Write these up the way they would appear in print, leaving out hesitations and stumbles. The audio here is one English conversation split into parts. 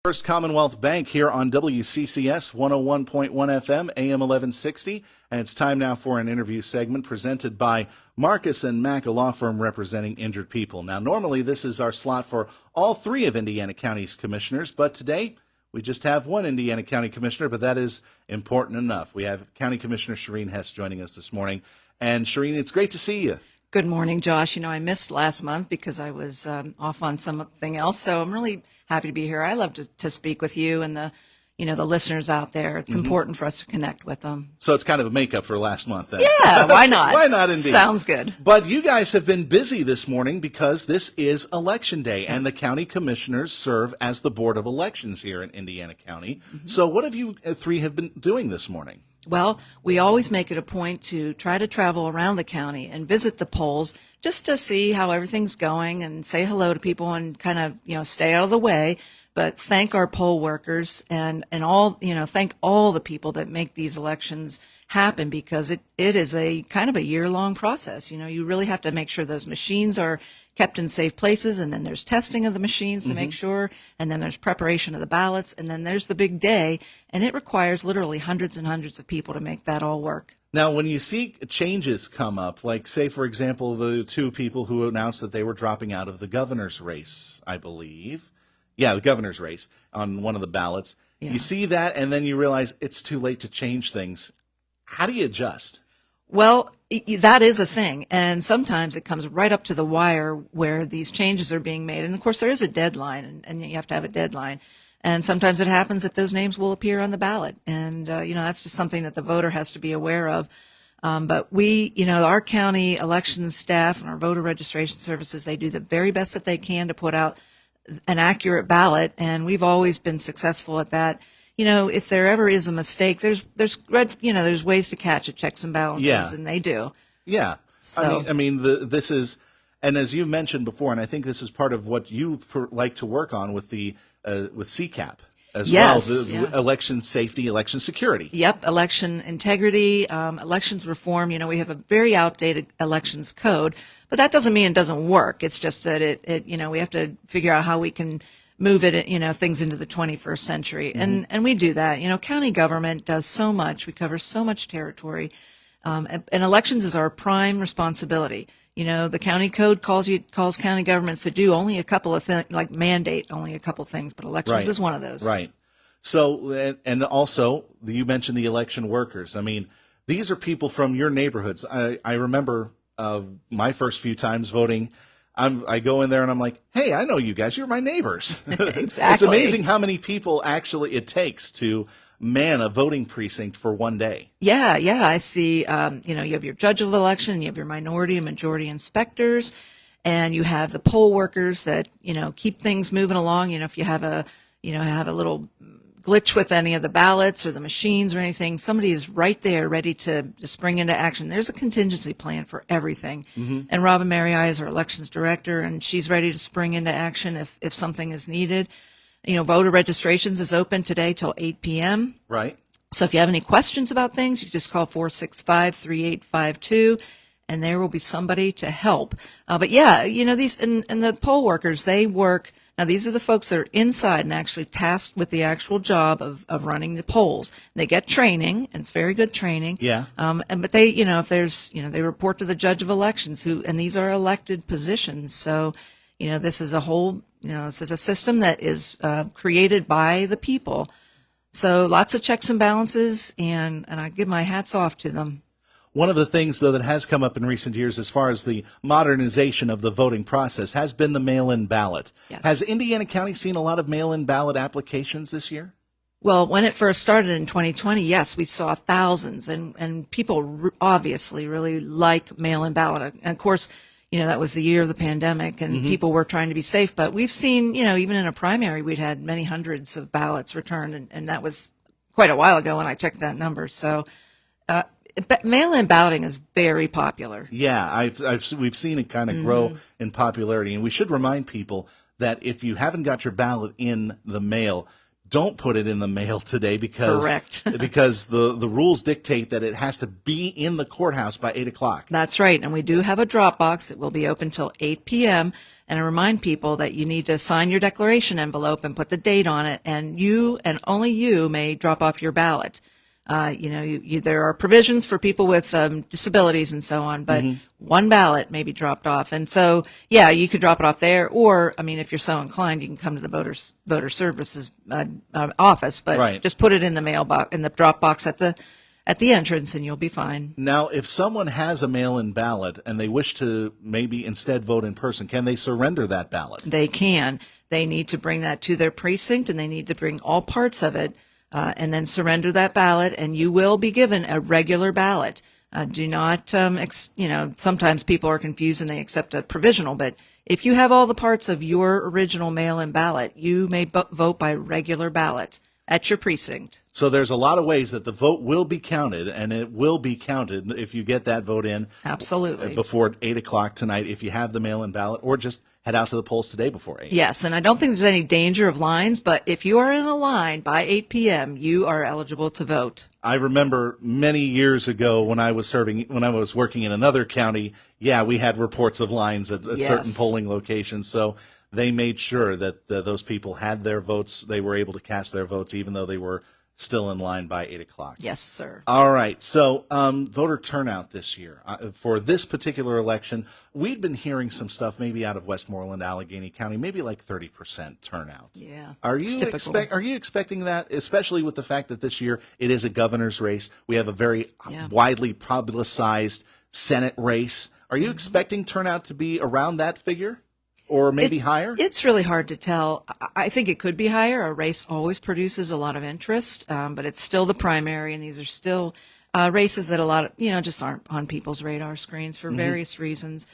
First Commonwealth Bank here on WCCS 101.1 FM, AM 1160. And it's time now for an interview segment presented by Marcus and Mack, a law firm representing injured people. Now, normally this is our slot for all three of Indiana County's commissioners, but today we just have one Indiana County commissioner, but that is important enough. We have County Commissioner Sherene Hess joining us this morning. And Sherene, it's great to see you. Good morning, Josh. I missed last month because I was off on something else, so I'm really happy to be here. I love to speak with you and the listeners out there. It's important for us to connect with them. So it's kind of a makeup for last month then. Yeah, why not? Why not, indeed? Sounds good. But you guys have been busy this morning because this is Election Day, and the county commissioners serve as the Board of Elections here in Indiana County. So what have you three have been doing this morning? Well, we always make it a point to try to travel around the county and visit the polls just to see how everything's going and say hello to people and kind of, stay out of the way, but thank our poll workers and all, thank all the people that make these elections happen, because it is a kind of a year-long process. You really have to make sure those machines are kept in safe places, and then there's testing of the machines to make sure, and then there's preparation of the ballots, and then there's the big day, and it requires literally hundreds and hundreds of people to make that all work. Now, when you see changes come up, like, say, for example, the two people who announced that they were dropping out of the governor's race, I believe. Yeah, the governor's race on one of the ballots. Yeah. You see that, and then you realize it's too late to change things. How do you adjust? Well, that is a thing, and sometimes it comes right up to the wire where these changes are being made. And, of course, there is a deadline, and you have to have a deadline. And sometimes it happens that those names will appear on the ballot. And, that's just something that the voter has to be aware of. But we, our county elections staff and our voter registration services, they do the very best that they can to put out an accurate ballot, and we've always been successful at that. If there ever is a mistake, there's ways to catch it, checks and balances, and they do. Yeah. So. This is, and as you mentioned before, and I think this is part of what you like to work on with the with CCAP as well, election safety, election security. Yep, election integrity, elections reform. We have a very outdated elections code, but that doesn't mean it doesn't work. It's just that we have to figure out how we can move it, things into the 21st century. And we do that. County government does so much. We cover so much territory. And elections is our prime responsibility. The county code calls county governments to do only a couple of things, like mandate only a couple of things, but elections is one of those. Right. So, and also, you mentioned the election workers. These are people from your neighborhoods. I remember my first few times voting, I go in there and I'm like, hey, I know you guys. You're my neighbors. Exactly. It's amazing how many people actually it takes to man a voting precinct for one day. Yeah. I see, you have your judge of election, you have your minority and majority inspectors, and you have the poll workers that, keep things moving along. If you have a little glitch with any of the ballots or the machines or anything, somebody is right there ready to spring into action. There's a contingency plan for everything. And Robin Mary is our elections director, and she's ready to spring into action if something is needed. Voter registrations is open today till 8 p.m. Right. So if you have any questions about things, you just call 465-3852, and there will be somebody to help. But yeah, these, and the poll workers, they work. Now, these are the folks that are inside and actually tasked with the actual job of running the polls. They get training, and it's very good training. Yeah. But they, if there's, they report to the judge of elections and these are elected positions. So, this is a whole, this is a system that is created by the people. So lots of checks and balances, and I give my hats off to them. One of the things, though, that has come up in recent years as far as the modernization of the voting process has been the mail-in ballot. Yes. Has Indiana County seen a lot of mail-in ballot applications this year? Well, when it first started in 2020, yes, we saw thousands, and people obviously really like mail-in ballot. And of course, that was the year of the pandemic, and people were trying to be safe. But we've seen, even in a primary, we'd had many hundreds of ballots returned, and that was quite a while ago when I checked that number. So, mail-in balloting is very popular. Yeah, we've seen it kind of grow in popularity, and we should remind people that if you haven't got your ballot in the mail, don't put it in the mail today because Correct. because the rules dictate that it has to be in the courthouse by 8 o'clock. That's right. And we do have a drop box that will be open till 8 p.m. And I remind people that you need to sign your declaration envelope and put the date on it. And you and only you may drop off your ballot. There are provisions for people with disabilities and so on, but one ballot may be dropped off. And so, yeah, you could drop it off there. Or, I mean, if you're so inclined, you can come to the voter services office, but Right. just put it in the mailbox, in the drop box at the entrance, and you'll be fine. Now, if someone has a mail-in ballot and they wish to maybe instead vote in person, can they surrender that ballot? They can. They need to bring that to their precinct, and they need to bring all parts of it, and then surrender that ballot, and you will be given a regular ballot. Do not, sometimes people are confused and they accept a provisional, but if you have all the parts of your original mail-in ballot, you may vote by regular ballot at your precinct. So there's a lot of ways that the vote will be counted, and it will be counted if you get that vote in. Absolutely. Before 8 o'clock tonight, if you have the mail-in ballot, or just head out to the polls today before 8. Yes, and I don't think there's any danger of lines, but if you are in a line by 8 p.m., you are eligible to vote. I remember many years ago when I was working in another county, we had reports of lines at Yes. certain polling locations. So they made sure that those people had their votes. They were able to cast their votes even though they were still in line by 8 o'clock. Yes, sir. All right. So voter turnout this year. For this particular election, we'd been hearing some stuff maybe out of Westmoreland, Allegheny County, maybe like 30% turnout. Yeah. Are it's you typical. are you expecting that, especially with the fact that this year it is a governor's race? We have a very Yeah. widely publicized Senate race. Are Mm-hmm. you expecting turnout to be around that figure? Or maybe higher? It's really hard to tell. I think it could be higher. A race always produces a lot of interest, but it's still the primary, and these are still races that a lot of, just aren't on people's radar screens for various reasons.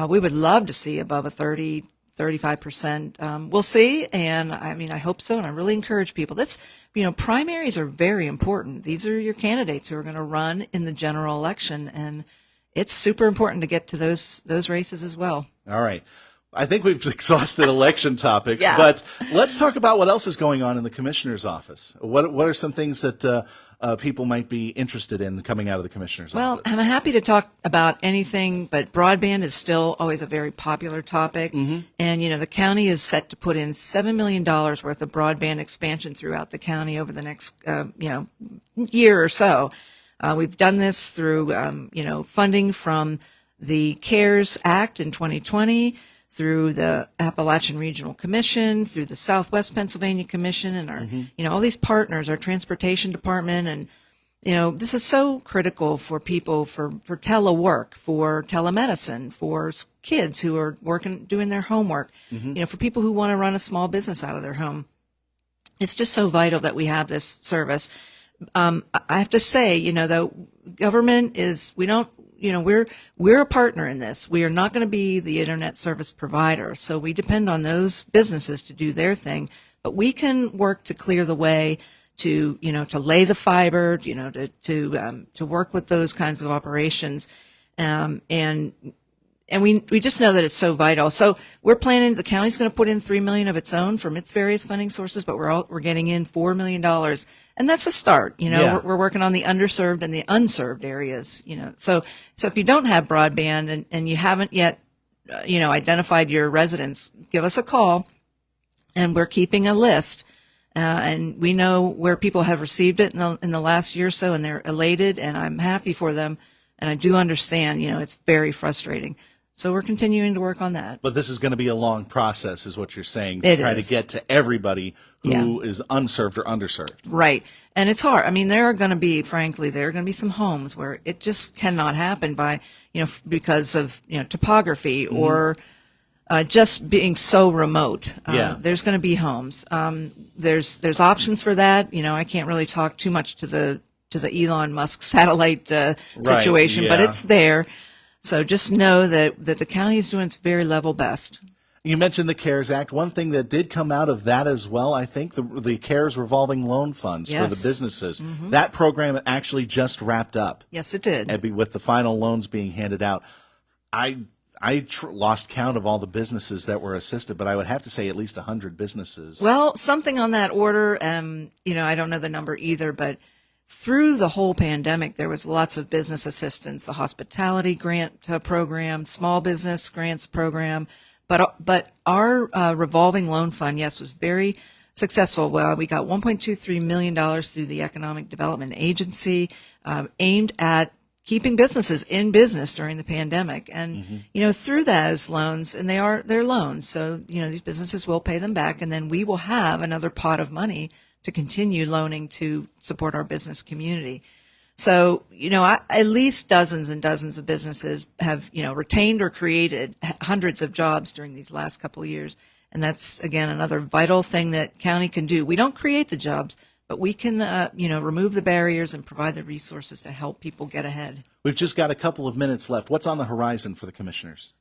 We would love to see above a 35%. We'll see, and I hope so, and I really encourage people. Primaries are very important. These are your candidates who are going to run in the general election, and it's super important to get to those races as well. All right. I think we've exhausted election topics, Yeah. but let's talk about what else is going on in the commissioner's office. What are some things that people might be interested in coming out of the commissioner's Well, office? I'm happy to talk about anything, but broadband is still always a very popular topic. And, the county is set to put in $7 million worth of broadband expansion throughout the county over the next, year or so. We've done this through, funding from the CARES Act in 2020, through the Appalachian Regional Commission, through the Southwest Pennsylvania Commission, and our, all these partners, our transportation department, and this is so critical for people for telework, for telemedicine, for kids who are doing their homework, for people who want to run a small business out of their home. It's just so vital that we have this service. I have to say, though, government is, we're a partner in this. We are not going to be the internet service provider. So we depend on those businesses to do their thing, but we can work to clear the way to lay the fiber, to work with those kinds of operations. And we just know that it's so vital. So we're planning, the county's going to put in $3 million of its own from its various funding sources, but we're getting in $4 million. And that's a start. Yeah. We're working on the underserved and the unserved areas, So if you don't have broadband and you haven't yet, identified your residents, give us a call, and we're keeping a list. And we know where people have received it in the last year or so, and they're elated, and I'm happy for them. And I do understand, it's very frustrating. So we're continuing to work on that. But this is going to be a long process, is what you're saying, It to try is. to get to everybody who is unserved or underserved. Right. And it's hard. There are going to be some homes where it just cannot happen because of, topography or just being so remote. Yeah. There's going to be homes. There's options for that. I can't really talk too much to the Elon Musk satellite situation, but yeah. it's there. So just know that the county is doing its very level best. You mentioned the CARES Act. One thing that did come out of that as well, I think, the CARES revolving loan funds for the Yes. businesses. That program actually just wrapped up. Yes, it did. With the final loans being handed out. I lost count of all the businesses that were assisted, but I would have to say at least 100 businesses. Well, something on that order. I don't know the number either, but through the whole pandemic, there was lots of business assistance, the hospitality grant program, small business grants program, but our revolving loan fund, yes, was very successful. Well, we got $1.23 million through the Economic Development Agency, aimed at keeping businesses in business during the pandemic. And, through those loans, and they're loans, so, these businesses will pay them back, and then we will have another pot of money to continue loaning to support our business community. So, at least dozens and dozens of businesses have, retained or created hundreds of jobs during these last couple of years. And that's, again, another vital thing that county can do. We don't create the jobs, but we can, remove the barriers and provide the resources to help people get ahead. We've just got a couple of minutes left. What's on the horizon for the commissioners?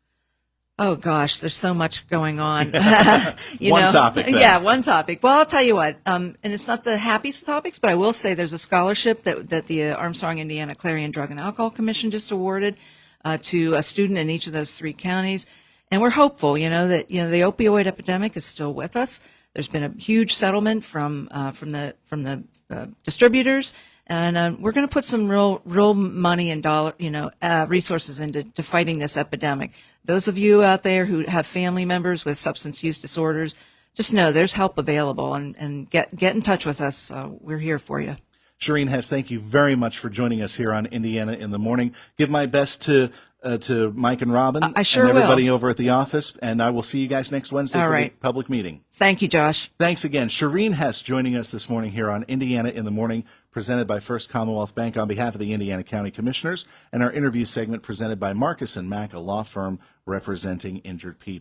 Oh, gosh, there's so much going on. One topic, then. Yeah, one topic. Well, I'll tell you what, and it's not the happiest topics, but I will say there's a scholarship that the Armstrong, Indiana Clarion Drug and Alcohol Commission just awarded to a student in each of those three counties. And we're hopeful, that, the opioid epidemic is still with us. There's been a huge settlement from the distributors. And we're going to put some real money and resources into fighting this epidemic. Those of you out there who have family members with substance use disorders, just know there's help available, and get in touch with us. We're here for you. Sherene Hess, thank you very much for joining us here on Indiana in the Morning. Give my best to Mike and Robin I sure and everybody will. over at the office, and I will see you guys next Wednesday All for right. the public meeting. Thank you, Josh. Thanks again. Sherene Hess joining us this morning here on Indiana in the Morning, presented by First Commonwealth Bank on behalf of the Indiana County Commissioners, and our interview segment presented by Marcus & Mack, a law firm representing injured people.